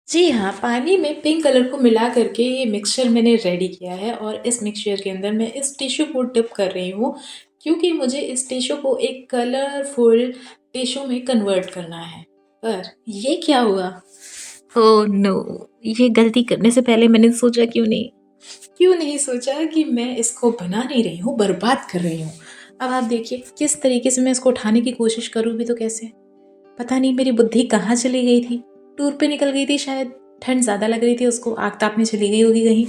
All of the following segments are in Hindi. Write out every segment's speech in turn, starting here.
जी हाँ, पानी में पिंक कलर को मिला करके ये मिक्सचर मैंने रेडी किया है और इस मिक्सचर के अंदर मैं इस टिश्यू को डिप कर रही हूँ क्योंकि मुझे इस टिश्यू को एक कलरफुल टिश्यू में कन्वर्ट करना है। पर ये क्या हुआ? Oh no! ये गलती करने से पहले मैंने सोचा क्यों नहीं सोचा कि मैं इसको बना नहीं रही हूँ, बर्बाद कर रही हूँ। अब आप देखिए किस तरीके से मैं इसको उठाने की कोशिश करूँ भी तो कैसे? पता नहीं मेरी बुद्धि कहाँ चली गई थी। टूर पे निकल गई थी शायद, ठंड ज़्यादा लग रही थी उसको, आग तापने चली गई होगी कहीं।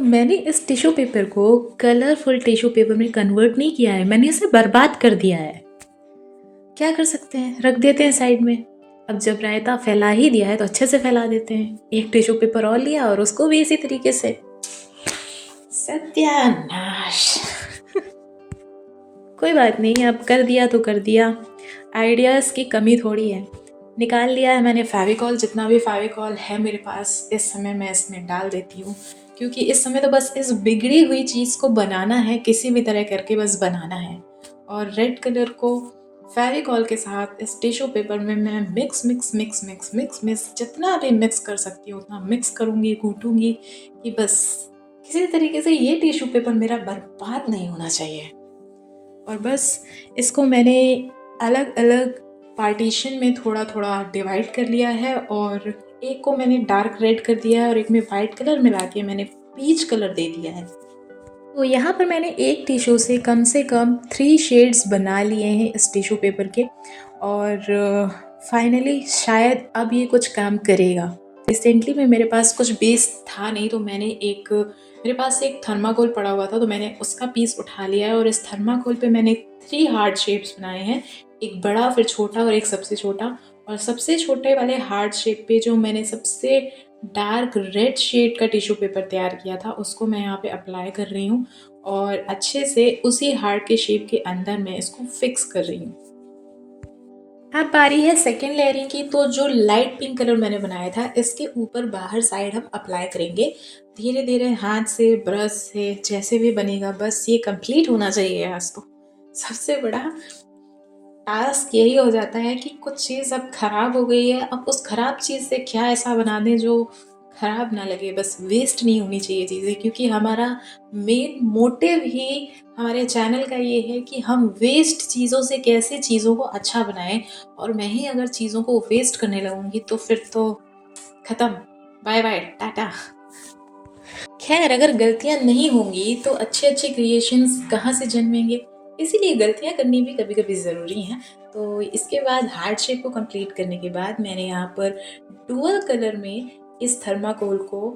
मैंने इस टिश्यू पेपर को कलरफुल टिश्यू पेपर में कन्वर्ट नहीं किया है, मैंने इसे बर्बाद कर दिया है। क्या कर सकते हैं, रख देते हैं साइड में। अब जब रायता फैला ही दिया है तो अच्छे से फैला देते हैं। एक टिश्यू पेपर और लिया और उसको भी इसी तरीके से। सत्यानाश। कोई बात नहीं, अब कर दिया तो कर दिया। आइडियाज़ की कमी थोड़ी है। निकाल लिया है मैंने फेविकॉल, जितना भी फेविकॉल है मेरे पास इस समय मैं इसमें डाल देती हूँ क्योंकि इस समय तो बस इस बिगड़ी हुई चीज़ को बनाना है, किसी भी तरह करके बस बनाना है। और रेड कलर को फेविकॉल के साथ इस टिश्यू पेपर में मैं mix mix mix mix mix mix जितना भी मिक्स कर सकती हूँ उतना मिक्स करूँगी, कूटूँगी कि बस किसी तरीके से ये टिश्यू पेपर मेरा बर्बाद नहीं होना चाहिए। और बस इसको मैंने अलग अलग पार्टीशन में थोड़ा थोड़ा डिवाइड कर लिया है और एक को मैंने डार्क रेड कर दिया है और एक में वाइट कलर मिला के मैंने पीच कलर दे दिया है। तो यहाँ पर मैंने एक टिश्यू से कम 3 शेड्स बना लिए हैं इस टिश्यू पेपर के और फाइनली शायद अब ये कुछ काम करेगा। रिसेंटली में मेरे पास कुछ बेस था नहीं तो मेरे पास एक थर्माकोल पड़ा हुआ था तो मैंने उसका पीस उठा लिया है और इस थर्माकोल पे मैंने 3 हार्ड शेप्स बनाए हैं, एक बड़ा फिर छोटा और एक सबसे छोटा। और सबसे छोटे वाले हार्ड शेप पे जो मैंने सबसे डार्क रेड शेड का टिश्यू पेपर तैयार किया था उसको मैं यहाँ पे अप्लाई कर रही हूँ और अच्छे से उसी हार्ट के शेप के अंदर मैं इसको फिक्स कर रही हूँ। अब बारी है सेकेंड लेयरिंग की। तो जो लाइट पिंक कलर मैंने बनाया था इसके ऊपर बाहर साइड हम अप्लाई करेंगे धीरे धीरे हाथ से, ब्रश से, जैसे भी बनेगा। बस ये कंप्लीट होना चाहिए आज तो। सबसे बड़ा टास्क यही हो जाता है कि कुछ चीज़ अब खराब हो गई है, अब उस खराब चीज़ से क्या ऐसा बना दें जो खराब ना लगे, बस वेस्ट नहीं होनी चाहिए चीज़ें। क्योंकि हमारा मेन मोटिव ही हमारे चैनल का ये है कि हम वेस्ट चीज़ों से कैसे चीज़ों को अच्छा बनाएं। और मैं ही अगर चीज़ों को वेस्ट करने लगूंगी तो फिर तो खत्म, बाय बाय टाटा। खैर अगर गलतियां नहीं होंगी तो अच्छे अच्छे क्रिएशंस कहाँ से जन्मेंगे, इसीलिए गलतियां करनी भी कभी कभी ज़रूरी हैं। तो इसके बाद हार्ट शेप को कंप्लीट करने के बाद मैंने यहाँ पर डुअल कलर में इस थर्माकोल को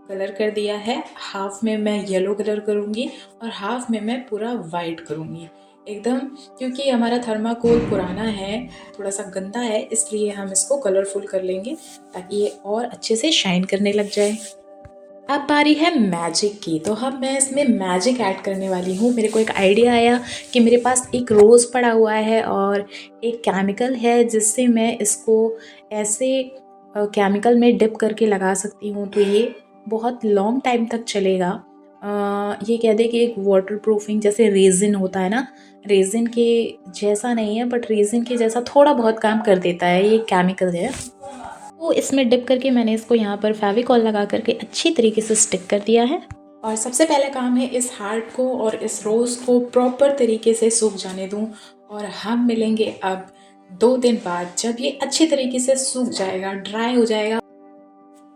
कलर कर दिया है। हाफ में मैं येलो कलर करूँगी और हाफ में मैं पूरा वाइट करूँगी एकदम। क्योंकि हमारा थर्माकोल पुराना है, थोड़ा सा गंदा है, इसलिए हम इसको कलरफुल कर लेंगे ताकि ये और अच्छे से शाइन करने लग जाए। अब बारी है मैजिक की। तो अब मैं इसमें मैजिक ऐड करने वाली हूँ। मेरे को एक आइडिया आया कि मेरे पास एक रोज़ पड़ा हुआ है और एक केमिकल है जिससे मैं इसको ऐसे केमिकल में डिप करके लगा सकती हूँ तो ये बहुत लॉन्ग टाइम तक चलेगा। ये कह दे कि एक वाटर प्रूफिंग जैसे रेजिन होता है ना, रेजिन के जैसा नहीं है बट रेजिन के जैसा थोड़ा बहुत काम कर देता है, ये केमिकल है। तो इसमें डिप करके मैंने इसको यहाँ पर फेविकॉल लगा करके अच्छी तरीके से स्टिक कर दिया है। और सबसे पहला काम है इस हार्ट को और इस रोज़ को प्रॉपर तरीके से सूख जाने दूँ। और हम मिलेंगे अब 2 दिन बाद जब ये अच्छी तरीके से सूख जाएगा, ड्राई हो जाएगा।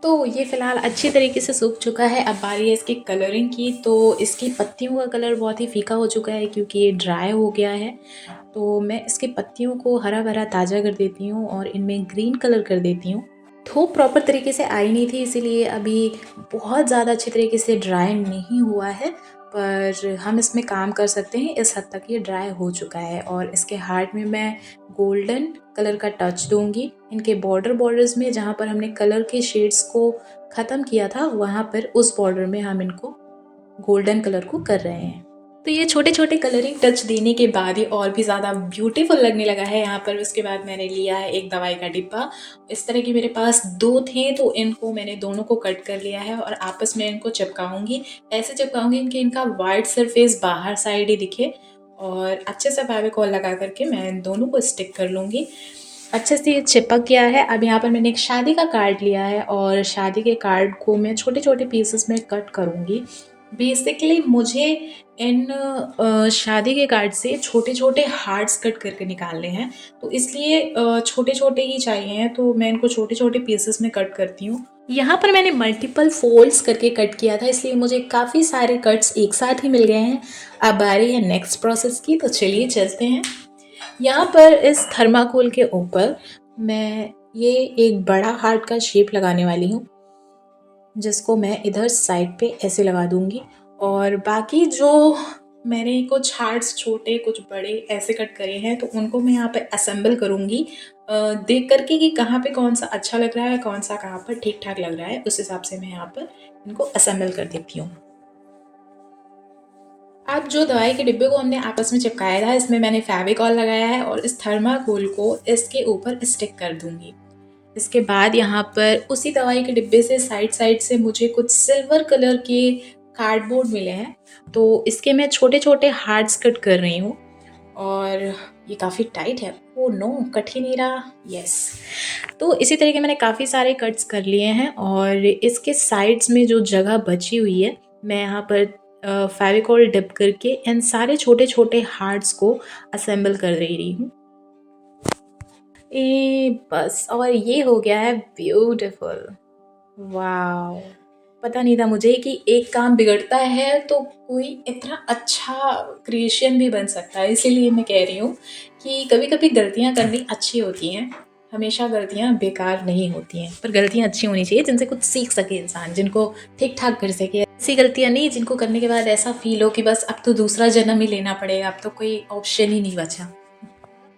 तो ये फ़िलहाल अच्छी तरीके से सूख चुका है। अब बारी है इसकी कलरिंग की। तो इसकी पत्तियों का कलर बहुत ही फीका हो चुका है क्योंकि ये ड्राई हो गया है। तो मैं इसकी पत्तियों को हरा भरा ताज़ा कर देती हूँ और इनमें ग्रीन कलर कर देती हूँ। धूप प्रॉपर तरीके से आई नहीं थी इसीलिए अभी बहुत ज़्यादा अच्छी तरीके से ड्राई नहीं हुआ है, पर हम इसमें काम कर सकते हैं। इस हद तक ये ड्राई हो चुका है और इसके हार्ट में मैं गोल्डन कलर का टच दूंगी। इनके बॉर्डर्स में जहाँ पर हमने कलर के शेड्स को ख़त्म किया था वहाँ पर उस बॉर्डर में हम इनको गोल्डन कलर को कर रहे हैं। तो ये छोटे छोटे कलरिंग टच देने के बाद ये और भी ज़्यादा ब्यूटीफुल लगने लगा है यहाँ पर। उसके बाद मैंने लिया है एक दवाई का डिब्बा। इस तरह की मेरे पास 2 थे तो इनको मैंने दोनों को कट कर लिया है और आपस में इनको चिपकाऊंगी। ऐसे चिपकाऊंगी कि इनका वाइट सरफेस बाहर साइड ही दिखे और अच्छे से फेविकॉल लगा करके मैं इन दोनों को स्टिक कर लूँगी। अच्छे से ये चिपक गया है। अब यहाँ पर मैंने एक शादी का कार्ड लिया है और शादी के कार्ड को मैं छोटे-छोटे पीसेस में कट करूँगी। बेसिकली मुझे इन शादी के कार्ड से छोटे-छोटे हार्ट्स कट करके निकालने हैं, तो इसलिए छोटे-छोटे ही चाहिए हैं, तो मैं इनको छोटे-छोटे पीसेस में कट करती हूँ। यहाँ पर मैंने मल्टीपल फ़ोल्ड्स करके कट किया था, इसलिए मुझे काफ़ी सारे कट्स एक साथ ही मिल गए हैं। अब बारी है नेक्स्ट प्रोसेस की, तो चलिए चलते हैं। यहाँ पर इस थर्माकोल के ऊपर मैं ये एक बड़ा हार्ट का शेप लगाने वाली हूँ, जिसको मैं इधर साइड पे ऐसे लगा दूँगी और बाकी जो मैंने कुछ हार्ट्स छोटे कुछ बड़े ऐसे कट करे हैं, तो उनको मैं यहाँ पे असेंबल करूँगी देख कर के कि कहाँ पे कौन-सा अच्छा लग रहा है, कौन-सा कहाँ पर ठीक-ठाक लग रहा है, उस हिसाब से मैं यहाँ पर इनको असेंबल कर देती हूँ। अब जो दवाई के डिब्बे को हमने आपस में चिपकाया था, इसमें मैंने फेविकोल लगाया है और इस थर्माकोल को इसके ऊपर स्टिक कर दूँगी। इसके बाद यहाँ पर उसी दवाई के डिब्बे से साइड से मुझे कुछ सिल्वर कलर के कार्डबोर्ड मिले हैं, तो इसके मैं छोटे-छोटे हार्ट्स कट कर रही हूँ और ये काफ़ी टाइट है। Oh no! कट ही नहीं रहा। यस। तो इसी तरह के मैंने काफ़ी सारे कट्स कर लिए हैं और इसके साइड्स में जो जगह बची हुई है, मैं यहाँ पर फेविकोल डिप करके इन सारे छोटे-छोटे हार्ट्स को असेंबल कर दे रही हूँ। बस और ये हो गया है ब्यूटीफुल। वॉव! पता नहीं था मुझे कि एक काम बिगड़ता है तो कोई इतना अच्छा क्रिएशन भी बन सकता है। इसीलिए मैं कह रही हूँ कि कभी-कभी गलतियाँ करनी अच्छी होती हैं। हमेशा गलतियाँ बेकार नहीं होती हैं, पर गलतियाँ अच्छी होनी चाहिए जिनसे कुछ सीख सके इंसान, जिनको ठीक-ठाक कर सके। ऐसी गलतियाँ नहीं जिनको करने के बाद ऐसा फ़ील हो कि बस अब तो दूसरा जन्म ही लेना पड़ेगा, अब तो कोई ऑप्शन ही नहीं बचा।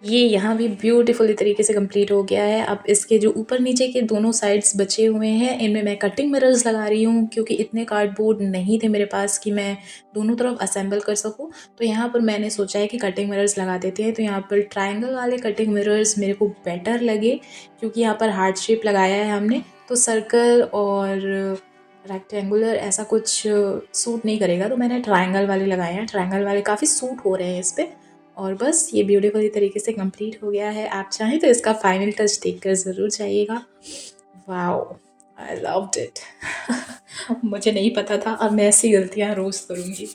ये यहाँ भी ब्यूटीफुली तरीके से कंप्लीट हो गया है। अब इसके जो ऊपर-नीचे के दोनों साइड्स बचे हुए हैं, इनमें मैं कटिंग मिरर्स लगा रही हूँ क्योंकि इतने कार्डबोर्ड नहीं थे मेरे पास कि मैं दोनों तरफ असेंबल कर सकूँ। तो यहाँ पर मैंने सोचा है कि कटिंग मिरर्स लगा देते हैं। तो यहाँ पर ट्रायंगल वाले कटिंग मिरर्स मेरे को बेटर लगे क्योंकि यहाँ पर हार्ट शेप लगाया है हमने, तो सर्कल और रेक्टेंगुलर ऐसा कुछ सूट नहीं करेगा, तो मैंने ट्रायंगल वाले लगाए हैं। ट्रायंगल वाले काफ़ी सूट हो रहे हैं इस पे। और बस ये ब्यूटीफुली तरीके से कंप्लीट हो गया है। आप चाहें तो इसका फाइनल टच देखकर ज़रूर जाइएगा। वाओ! I loved it. मुझे नहीं पता था अब मैं ऐसी गलतियाँ रोज़ करूँगी।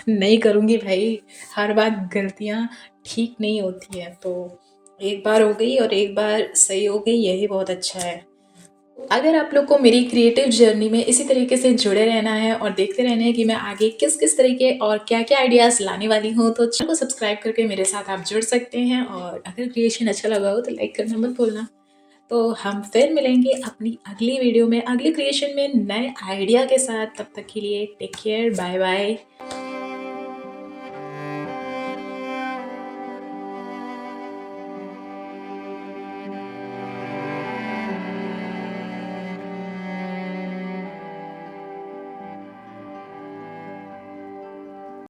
नहीं करूँगी भाई, हर बार गलतियाँ ठीक नहीं होती हैं, तो एक बार हो गई और एक बार सही हो गई, यही बहुत अच्छा है। अगर आप लोग को मेरी क्रिएटिव जर्नी में इसी तरीके से जुड़े रहना है और देखते रहना है कि मैं आगे किस-किस तरीके और क्या-क्या आइडियाज़ लाने वाली हूँ, तो चैनल को सब्सक्राइब करके मेरे साथ आप जुड़ सकते हैं और अगर क्रिएशन अच्छा लगा हो तो लाइक करना मत भूलना। तो हम फिर मिलेंगे अपनी अगली वीडियो में, अगली क्रिएशन में नए आइडिया के साथ। तब तक के लिए टेक केयर, बाय-बाय।